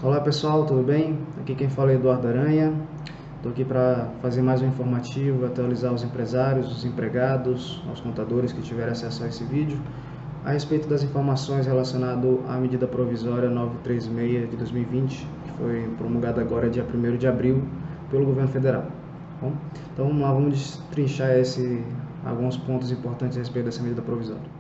Olá pessoal, tudo bem? Aqui quem fala é Eduardo Aranha. Estou aqui para fazer mais um informativo, atualizar os empresários, os empregados, os contadores que tiverem acesso a esse vídeo a respeito das informações relacionadas à medida provisória 936 de 2020, que foi promulgada agora dia 1º de abril pelo governo federal. Bom, então vamos lá, vamos destrinchar alguns pontos importantes a respeito dessa medida provisória.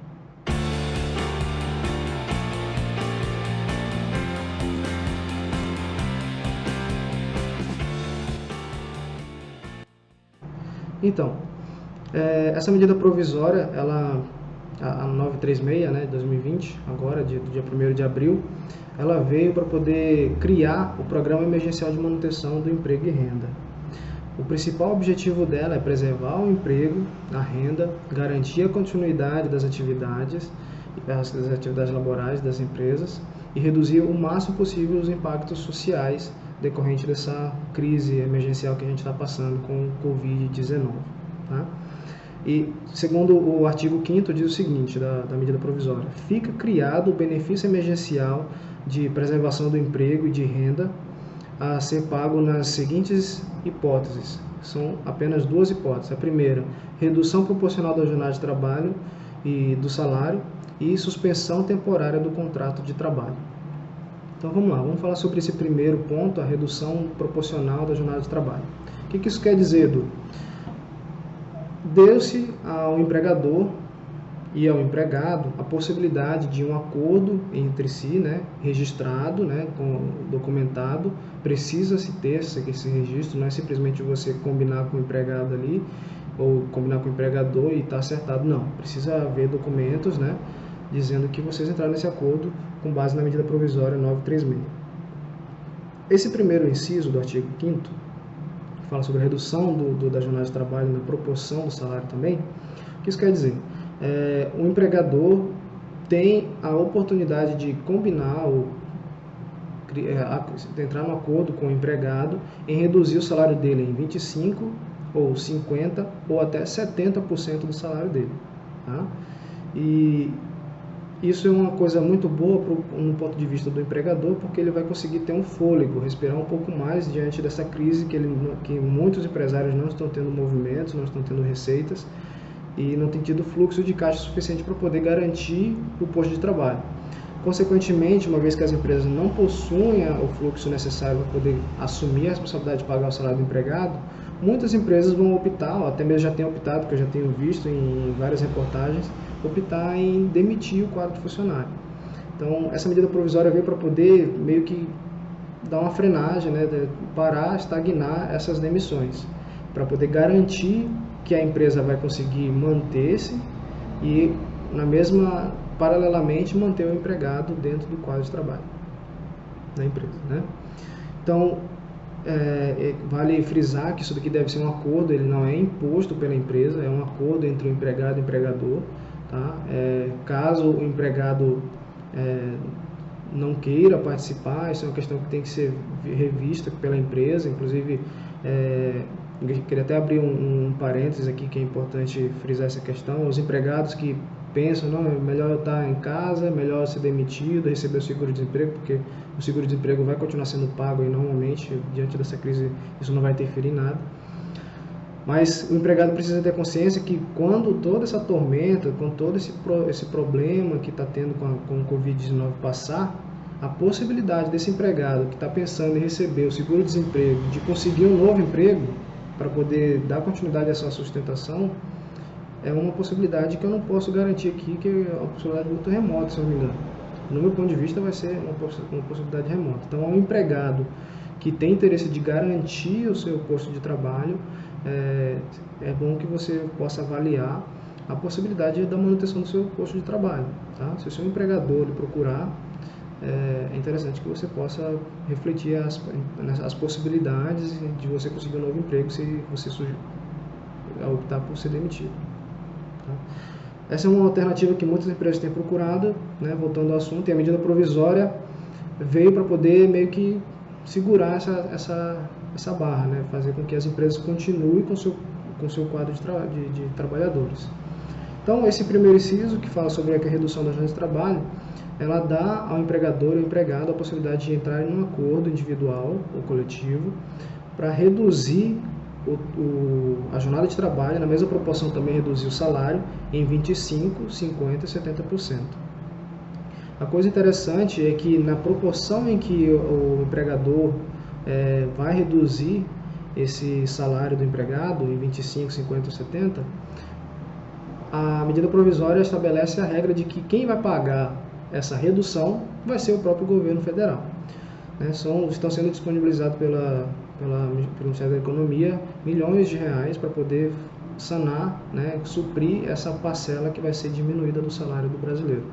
Então, essa medida provisória, a 936, né, de 2020, agora, do dia 1º de abril, ela veio para poder criar o Programa Emergencial de Manutenção do Emprego e Renda. O principal objetivo dela é preservar o emprego, a renda, garantir a continuidade das atividades laborais das empresas e reduzir o máximo possível os impactos sociais decorrente dessa crise emergencial que a gente está passando com o Covid-19. Tá? E, segundo o artigo 5º, diz o seguinte, da medida provisória: fica criado o benefício emergencial de preservação do emprego e de renda a ser pago nas seguintes hipóteses. São apenas duas hipóteses. A primeira, redução proporcional da jornada de trabalho e do salário e suspensão temporária do contrato de trabalho. Então vamos lá, vamos falar sobre esse primeiro ponto, a redução proporcional da jornada de trabalho. O que isso quer dizer, Edu? Deu-se ao empregador e ao empregado a possibilidade de um acordo entre si, né, registrado, né, documentado. Precisa-se ter esse registro, não é simplesmente você combinar com o empregado ali ou combinar com o empregador e está acertado, não. Precisa haver documentos, né, dizendo que vocês entraram nesse acordo com base na medida provisória 936. Esse primeiro inciso do artigo 5º, que fala sobre a redução da jornada de trabalho na proporção do salário também, o que isso quer dizer? O empregador tem a oportunidade de combinar ou entrar no acordo com o empregado em reduzir o salário dele em 25% ou 50% ou até 70% do salário dele. Tá? E isso é uma coisa muito boa no ponto de vista do empregador, porque ele vai conseguir ter um fôlego, respirar um pouco mais diante dessa crise que muitos empresários não estão tendo movimentos, não estão tendo receitas e não têm tido fluxo de caixa suficiente para poder garantir o posto de trabalho. Consequentemente, uma vez que as empresas não possuem o fluxo necessário para poder assumir a responsabilidade de pagar o salário do empregado, muitas empresas vão optar, ou até mesmo já têm optado, porque eu já tenho visto em várias reportagens, optar em demitir o quadro de funcionário. Então, essa medida provisória veio para poder meio que dar uma frenagem, né, parar, estagnar essas demissões, para poder garantir que a empresa vai conseguir manter-se e, paralelamente, manter o empregado dentro do quadro de trabalho da empresa, né? Então, vale frisar que isso daqui deve ser um acordo, ele não é imposto pela empresa, é um acordo entre o empregado e o empregador. Tá? Caso o empregado não queira participar, isso é uma questão que tem que ser revista pela empresa. Inclusive, eu queria até abrir um parênteses aqui, que é importante frisar essa questão. Os empregados que pensam, não, é melhor eu estar em casa, é melhor ser demitido, receber o seguro-desemprego, porque o seguro-desemprego vai continuar sendo pago e normalmente, diante dessa crise, isso não vai interferir em nada. Mas o empregado precisa ter consciência que quando toda essa tormenta, com todo esse problema que está tendo com o Covid-19 passar, a possibilidade desse empregado que está pensando em receber o seguro-desemprego, de conseguir um novo emprego para poder dar continuidade a sua sustentação, é uma possibilidade que eu não posso garantir aqui, que é uma possibilidade muito remota, se eu não me engano. No meu ponto de vista, vai ser uma possibilidade remota. Então, ao empregado que tem interesse de garantir o seu posto de trabalho, é bom que você possa avaliar a possibilidade da manutenção do seu posto de trabalho. Tá? Se o seu empregador lhe procurar, é interessante que você possa refletir as possibilidades de você conseguir um novo emprego se você optar por ser demitido. Tá? Essa é uma alternativa que muitas empresas têm procurado, né? Voltando ao assunto, e a medida provisória veio para poder meio que segurar essa barra, né? Fazer com que as empresas continuem com o seu quadro de trabalhadores. Então, esse primeiro inciso, que fala sobre a redução da jornada de trabalho, ela dá ao empregador e ao empregado a possibilidade de entrar em um acordo individual ou coletivo para reduzir a jornada de trabalho, na mesma proporção também reduzir o salário em 25%, 50% e 70%. A coisa interessante é que na proporção em que o empregador vai reduzir esse salário do empregado em 25%, 50% ou 70%, a medida provisória estabelece a regra de que quem vai pagar essa redução vai ser o próprio governo federal. Estão sendo disponibilizados pelo Ministério da Economia milhões de reais para poder sanar, suprir essa parcela que vai ser diminuída do salário do brasileiro.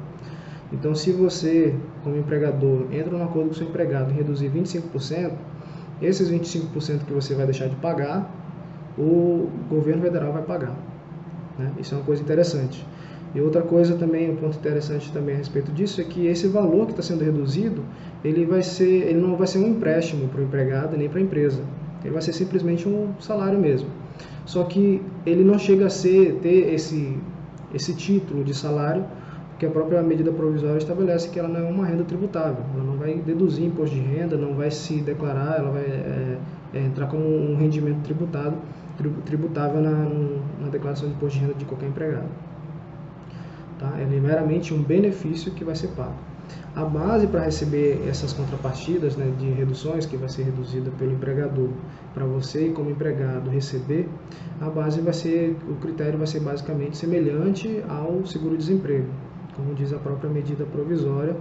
Então, se você, como empregador, entra num acordo com o seu empregado em reduzir 25%, esses 25% que você vai deixar de pagar, o governo federal vai pagar. Isso é uma coisa interessante. E outra coisa também, um ponto interessante também a respeito disso, é que esse valor que está sendo reduzido, ele não vai ser um empréstimo para o empregado nem para a empresa. Ele vai ser simplesmente um salário mesmo. Só que ele não chega a ter esse título de salário, porque a própria medida provisória estabelece que ela não é uma renda tributável. Ela não vai deduzir imposto de renda, não vai se declarar, ela vai entrar como um rendimento tributável na declaração de imposto de renda de qualquer empregado. Ele é meramente um benefício que vai ser pago. A base para receber essas contrapartidas de reduções, que vai ser reduzida pelo empregador, para você como empregado receber, o critério vai ser basicamente semelhante ao seguro-desemprego. Como diz a própria medida provisória,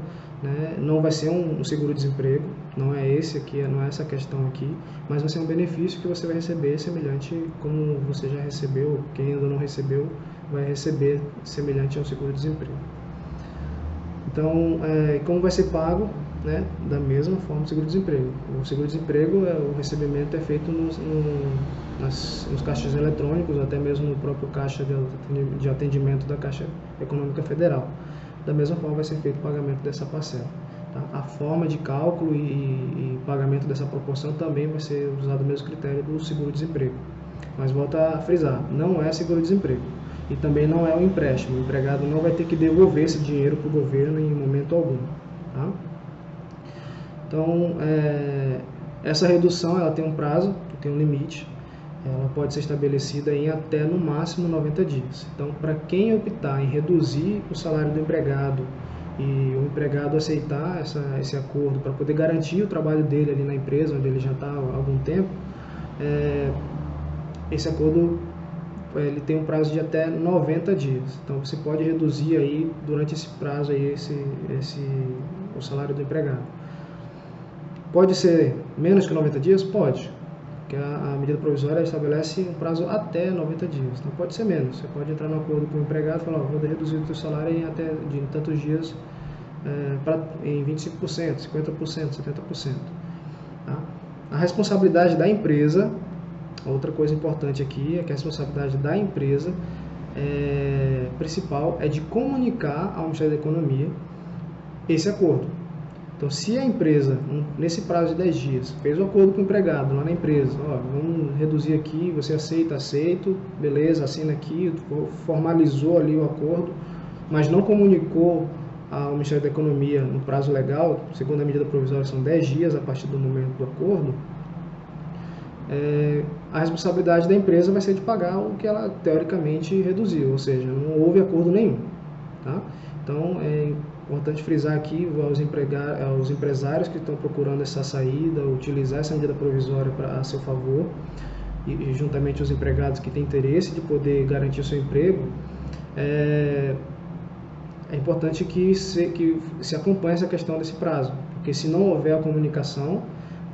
não vai ser um seguro-desemprego, não é essa a questão aqui, mas vai ser um benefício que você vai receber semelhante como você já recebeu, quem ainda não recebeu vai receber semelhante ao seguro-desemprego. Então, como vai ser pago? Da mesma forma do seguro-desemprego. O seguro-desemprego, o recebimento é feito nos caixas eletrônicos, ou até mesmo no próprio caixa de atendimento da Caixa Econômica Federal. Da mesma forma vai ser feito o pagamento dessa parcela. A forma de cálculo e pagamento dessa proporção também vai ser usado o mesmo critério do seguro-desemprego. Mas volto a frisar, não é seguro-desemprego. E também não é um empréstimo. O empregado não vai ter que devolver esse dinheiro para o governo em momento algum. Então, essa redução ela tem um prazo, tem um limite. Ela pode ser estabelecida em até no máximo 90 dias. Então, para quem optar em reduzir o salário do empregado e o empregado aceitar esse acordo para poder garantir o trabalho dele ali na empresa, onde ele já está há algum tempo, esse acordo ele tem um prazo de até 90 dias. Então, você pode reduzir aí, durante esse prazo aí, o salário do empregado. Pode ser menos que 90 dias? Pode. Porque a medida provisória estabelece um prazo até 90 dias. Então, pode ser menos. Você pode entrar no acordo com o empregado e falar, vou reduzir o teu salário em até de tantos dias em 25%, 50%, 70%. A responsabilidade da empresa, outra coisa importante aqui, é que a responsabilidade da empresa principal é de comunicar ao Ministério da Economia esse acordo. Então, se a empresa, nesse prazo de 10 dias, fez um acordo com o empregado lá na empresa, vamos reduzir aqui, você aceito, beleza, assina aqui, formalizou ali o acordo, mas não comunicou ao Ministério da Economia no prazo legal, segundo a medida provisória são 10 dias a partir do momento do acordo, a responsabilidade da empresa vai ser de pagar o que ela teoricamente reduziu, ou seja, não houve acordo nenhum. Então, é importante frisar aqui aos empresários que estão procurando essa saída, utilizar essa medida provisória a seu favor, e juntamente os empregados que têm interesse de poder garantir o seu emprego, é importante que se acompanhe essa questão desse prazo, porque se não houver a comunicação,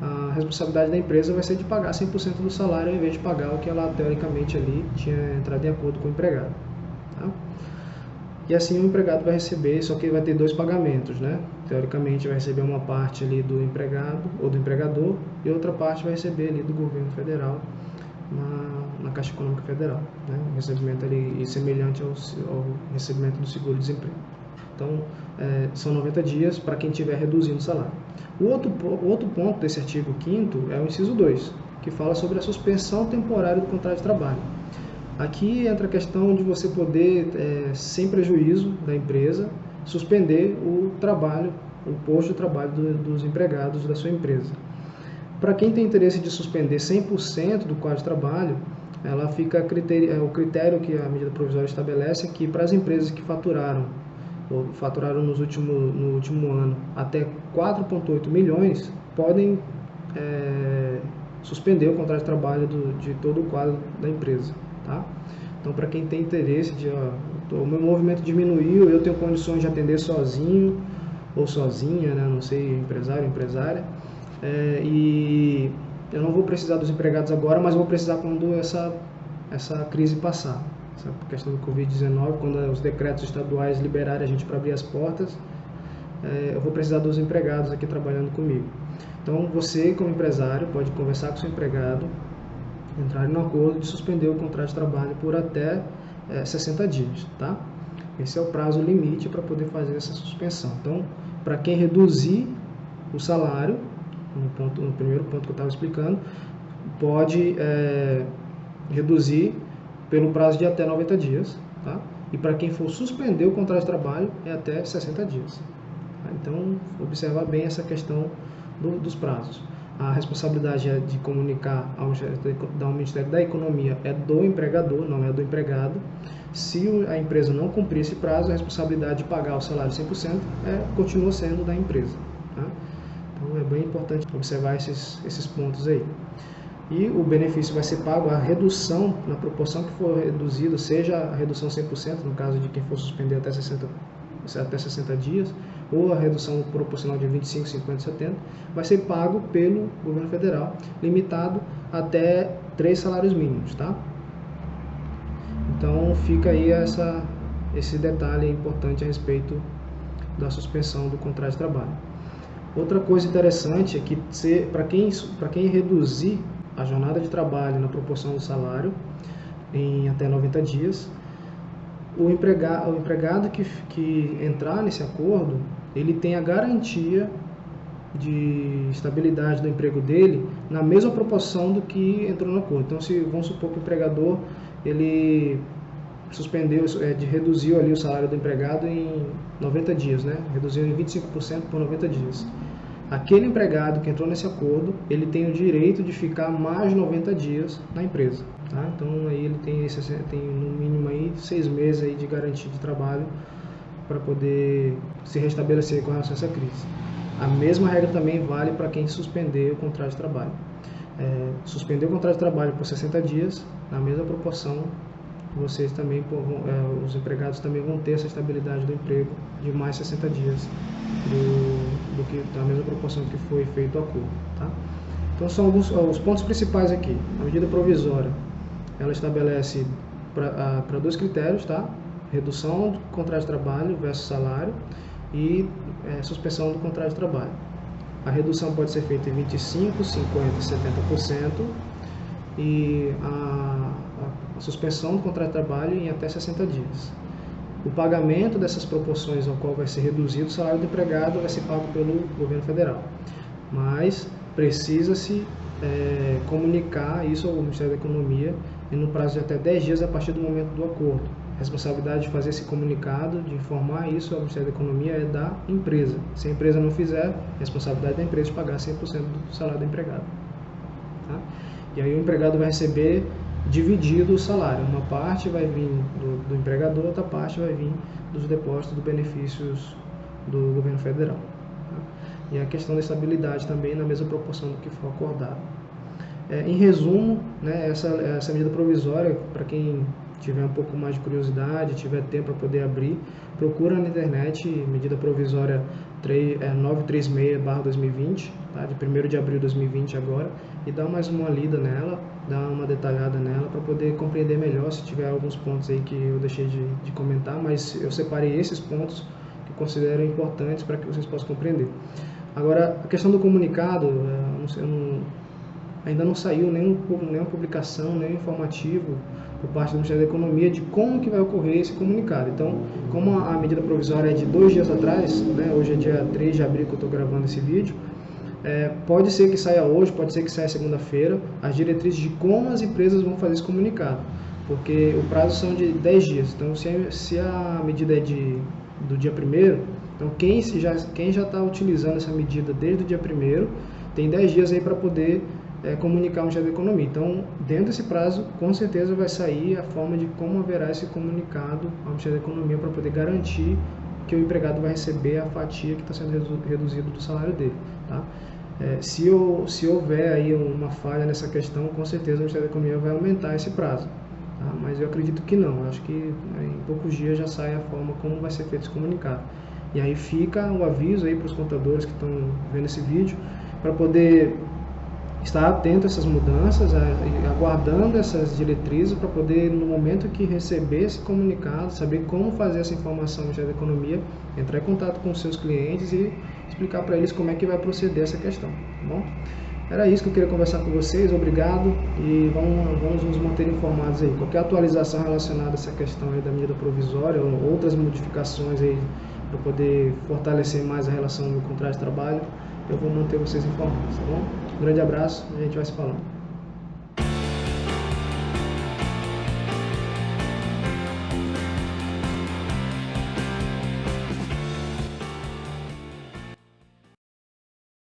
a responsabilidade da empresa vai ser de pagar 100% do salário, ao invés de pagar o que ela teoricamente ali tinha entrado em acordo com o empregado. E assim o empregado vai receber, só que ele vai ter dois pagamentos, Teoricamente vai receber uma parte ali do empregado ou do empregador e outra parte vai receber ali do governo federal na Caixa Econômica Federal, Um recebimento ali semelhante ao recebimento do seguro-desemprego. Então, são 90 dias para quem estiver reduzindo o salário. O outro ponto desse artigo 5º é o inciso 2, que fala sobre a suspensão temporária do contrato de trabalho. Aqui entra a questão de você poder, sem prejuízo da empresa, suspender o trabalho, o posto de trabalho dos empregados da sua empresa. Para quem tem interesse de suspender 100% do quadro de trabalho, ela fica o critério que a medida provisória estabelece é que para as empresas que faturaram no último ano até 4,8 milhões, podem suspender o contrato de trabalho de todo o quadro da empresa. Tá? Então, para quem tem interesse o meu movimento diminuiu, eu tenho condições de atender sozinho ou sozinha, né? Não sei, empresário, empresária, e eu não vou precisar dos empregados agora, mas vou precisar quando essa crise passar. Essa questão do Covid-19, quando os decretos estaduais liberarem a gente para abrir as portas, eu vou precisar dos empregados aqui trabalhando comigo. Então, você, como empresário, pode conversar com o seu empregado, entrar no acordo de suspender o contrato de trabalho por até 60 dias, tá? Esse é o prazo limite para poder fazer essa suspensão. Então, para quem reduzir o salário, no primeiro ponto que eu estava explicando, pode reduzir pelo prazo de até 90 dias, tá? E para quem for suspender o contrato de trabalho, é até 60 dias. Tá? Então, observar bem essa questão dos prazos. A responsabilidade de comunicar ao Ministério da Economia é do empregador, não é do empregado. Se a empresa não cumprir esse prazo, a responsabilidade de pagar o salário 100% continua sendo da empresa. Tá? Então, é bem importante observar esses pontos aí. E o benefício vai ser pago, a redução, na proporção que for reduzida, seja a redução 100%, no caso de quem for suspender até 60 dias, ou a redução proporcional de 25, 50, 70, vai ser pago pelo governo federal, limitado até 3 salários mínimos, tá? Então fica aí esse detalhe importante a respeito da suspensão do contrato de trabalho. Outra coisa interessante é que para quem reduzir a jornada de trabalho na proporção do salário em até 90 dias, o empregado que entrar nesse acordo, ele tem a garantia de estabilidade do emprego dele na mesma proporção do que entrou no acordo. Então, vamos supor que o empregador ele reduziu ali o salário do empregado em 90 dias, né? Reduziu em 25% por 90 dias. Aquele empregado que entrou nesse acordo, ele tem o direito de ficar mais de 90 dias na empresa. Tá? Então aí ele tem no mínimo aí 6 meses aí de garantia de trabalho para poder se restabelecer com relação a essa crise. A mesma regra também vale para quem suspender o contrato de trabalho. Suspender o contrato de trabalho por 60 dias, na mesma proporção, vocês também, os empregados também vão ter essa estabilidade do emprego de mais 60 dias da mesma proporção que foi feito o acordo. Tá? Então são os pontos principais aqui. A medida provisória, ela estabelece para 2 critérios, tá? Redução do contrato de trabalho versus salário e suspensão do contrato de trabalho. A redução pode ser feita em 25%, 50% e 70% e a suspensão do contrato de trabalho em até 60 dias. O pagamento dessas proporções ao qual vai ser reduzido o salário do empregado vai ser pago pelo governo federal. Mas precisa-se comunicar isso ao Ministério da Economia e no prazo de até 10 dias a partir do momento do acordo. A responsabilidade de fazer esse comunicado, de informar isso ao Ministério da Economia é da empresa. Se a empresa não fizer, a responsabilidade da empresa é de pagar 100% do salário do empregado. Tá? E aí o empregado vai receber dividido o salário. Uma parte vai vir do empregador, outra parte vai vir dos depósitos dos benefícios do governo federal. Tá? E a questão da estabilidade também na mesma proporção do que for acordado. Em resumo, né, essa medida provisória, para quem tiver um pouco mais de curiosidade, tiver tempo para poder abrir, procura na internet, medida provisória 936/2020, tá? De 1º de abril de 2020 agora, e dá mais uma lida nela, dá uma detalhada nela para poder compreender melhor se tiver alguns pontos aí que eu deixei de comentar, mas eu separei esses pontos que eu considero importantes para que vocês possam compreender. Agora, a questão do comunicado, ainda não saiu nenhuma publicação, nenhum informativo por parte do Ministério da Economia de como que vai ocorrer esse comunicado. Então, como a medida provisória é de 2 dias atrás, né, hoje é dia 3 de abril que eu estou gravando esse vídeo, pode ser que saia hoje, pode ser que saia segunda-feira, as diretrizes de como as empresas vão fazer esse comunicado, porque o prazo são de 10 dias. Então, se a medida é de do dia 1º, então quem já está utilizando essa medida desde o dia 1º, tem 10 dias aí para poder comunicar ao Ministério da Economia. Então, dentro desse prazo, com certeza vai sair a forma de como haverá esse comunicado ao Ministério da Economia para poder garantir que o empregado vai receber a fatia que está sendo reduzida do salário dele. Tá? Se houver aí uma falha nessa questão, com certeza o Ministério da Economia vai aumentar esse prazo. Tá? Mas eu acredito que não, eu acho que em poucos dias já sai a forma como vai ser feito esse comunicado. E aí fica o aviso aí para os contadores que estão vendo esse vídeo, para poder estar atento a essas mudanças, aguardando essas diretrizes para poder, no momento que receber esse comunicado, saber como fazer essa informação no Ministério da Economia, entrar em contato com os seus clientes e explicar para eles como é que vai proceder essa questão, tá bom? Era isso que eu queria conversar com vocês, obrigado, e vamos nos manter informados aí. Qualquer atualização relacionada a essa questão aí da medida provisória ou outras modificações aí para poder fortalecer mais a relação no contrato de trabalho, eu vou manter vocês informados, tá bom? Um grande abraço, a gente vai se falando.